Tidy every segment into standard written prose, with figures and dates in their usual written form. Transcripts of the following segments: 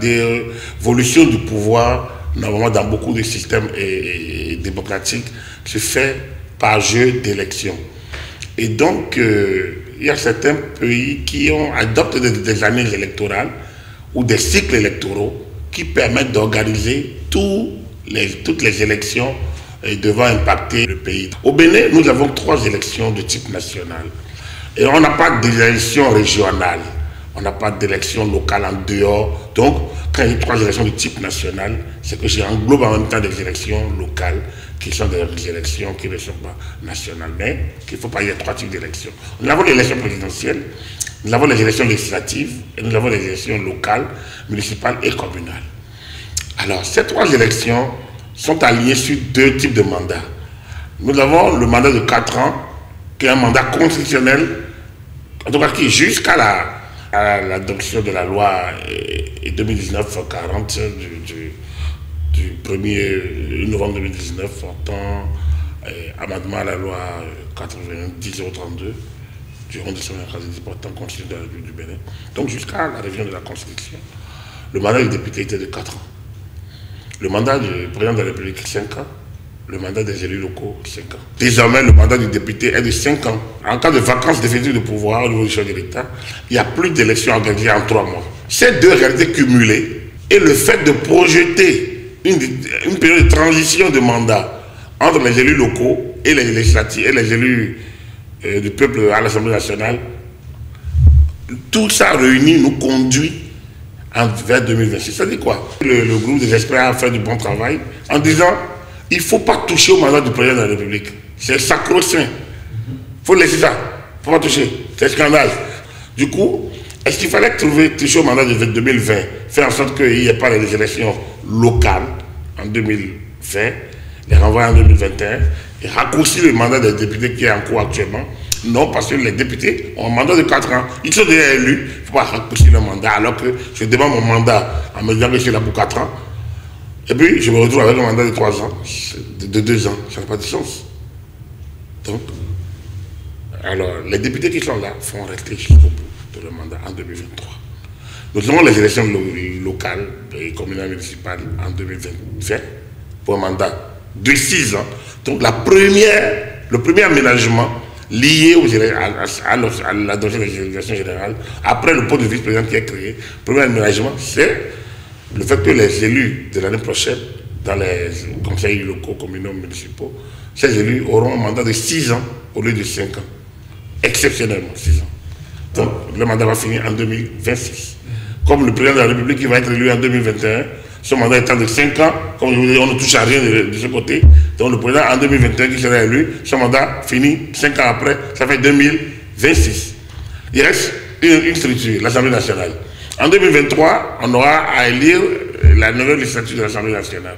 dévolution du pouvoir, normalement dans beaucoup de systèmes démocratiques, se fait par jeu d'élection. Et donc, il y a certains pays qui adoptent des années électorales ou des cycles électoraux qui permettent d'organiser toutes les élections devant impacter le pays. Au Bénin, nous avons 3 élections de type national. Et on n'a pas d'élection régionale. On n'a pas d'élection locale en dehors. Donc, quand il y a 3 élections de type national, c'est que j'englobe en même temps des élections locales qui sont des élections qui ne sont pas nationales. Mais qu'il ne faut pas, il y a 3 types d'élections. Nous avons l'élection présidentielle, nous avons les élections législatives et nous avons les élections locales, municipales et communales. Alors, ces 3 élections sont alignées sur 2 types de mandats. Nous avons le mandat de 4 ans, qui est un mandat constitutionnel, en tout cas qui jusqu'à l'adoption de la loi 2019-40 du 1er novembre 2019 portant amendement à la loi 90-032 du 11 décembre 1990 portant Constitution de la République du Bénin. Donc jusqu'à la révision de la Constitution, le mandat du député était de 4 ans. Le mandat du président de la République, 5 ans. Le mandat des élus locaux, 5 ans. Désormais, le mandat du député est de 5 ans. En cas de vacances définitives de pouvoir au niveau du chef de l'État, il n'y a plus d'élections organisées en 3 mois. Ces 2 réalités cumulées et le fait de projeter une période de transition de mandat entre les élus locaux et les législatifs et les élus du peuple à l'Assemblée nationale, tout ça réuni nous conduit vers 2026. Ça dit quoi? Le groupe des experts a fait du bon travail en disant il ne faut pas toucher au mandat du président de la République. C'est sacro-saint. Il faut laisser ça. Il ne faut pas toucher. C'est un scandale. Du coup, est-ce qu'il fallait toucher au mandat de 2020, faire en sorte qu'il n'y ait pas les élections locales en 2020, les renvoyer en 2021, et raccourcir le mandat des députés qui est en cours actuellement? Non, parce que les députés ont un mandat de 4 ans. Ils sont déjà élus. Il ne faut pas raccourcir le mandat, alors que je demande mon mandat en me disant que je suis là pour 4 ans. Et puis, je me retrouve avec un mandat de 3 ans, de 2 ans. Ça n'a pas de sens. Donc, alors, les députés qui sont là font rester jusqu'au bout de leur mandat en 2023. Nous avons les élections locales et communales municipales en 2020 pour un mandat de 6 ans. Donc, le premier aménagement lié à l'adoption des élections générales, après le poste de vice-président qui est créé, le premier aménagement, c'est le fait que les élus de l'année prochaine, dans les conseils locaux, communaux, municipaux, ces élus auront un mandat de 6 ans au lieu de 5 ans. Exceptionnellement, 6 ans. Donc, le mandat va finir en 2026. Comme le président de la République qui va être élu en 2021, son mandat étant de 5 ans, comme je vous dis, on ne touche à rien de ce côté. Donc, le président en 2021 qui sera élu, son mandat finit 5 ans après, ça fait 2026. Il reste une structure, l'Assemblée nationale. En 2023, on aura à élire la nouvelle législature de l'Assemblée nationale.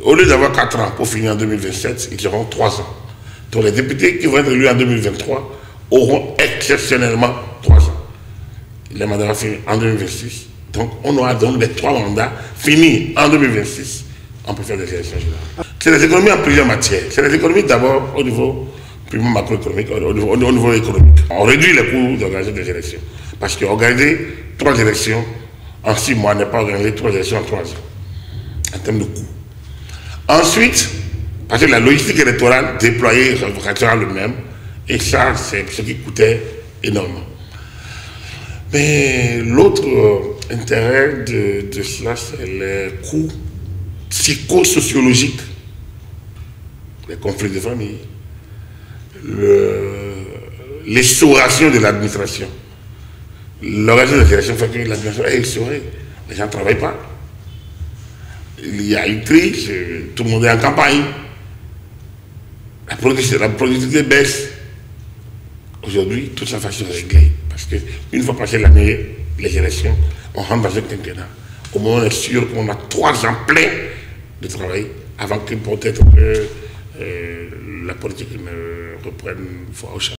Au lieu d'avoir 4 ans pour finir en 2027, ils auront 3 ans. Donc les députés qui vont être élus en 2023 auront exceptionnellement 3 ans. Le mandat va finir en 2026. Donc on aura donc les 3 mandats finis en 2026. On peut faire des élections générales. C'est des économies en plusieurs matières. C'est des économies d'abord au niveau purement macroéconomique, au niveau économique. On réduit les coûts d'organiser des élections. Parce qu'organiser 3 élections en 6 mois n'est pas organiser 3 élections en 3 ans, en termes de coûts. Ensuite, parce que la logistique électorale déployée restera le même, et ça, c'est ce qui coûtait énormément. Mais l'autre intérêt de cela, c'est les coûts psychosociologiques, les conflits de famille, l'essoration de l'administration. L'organisation des élections fait que l'administration est essorée. Les gens ne travaillent pas. Il y a une crise, tout le monde est en campagne. La productivité baisse. Aujourd'hui, tout ça va se régler. Parce qu'une fois passé l'année, les élections, on rentre dans un quinquennat. Au moins, on est sûr qu'on a 3 ans pleins de travail avant que peut-être la politique ne reprenne foi au champ.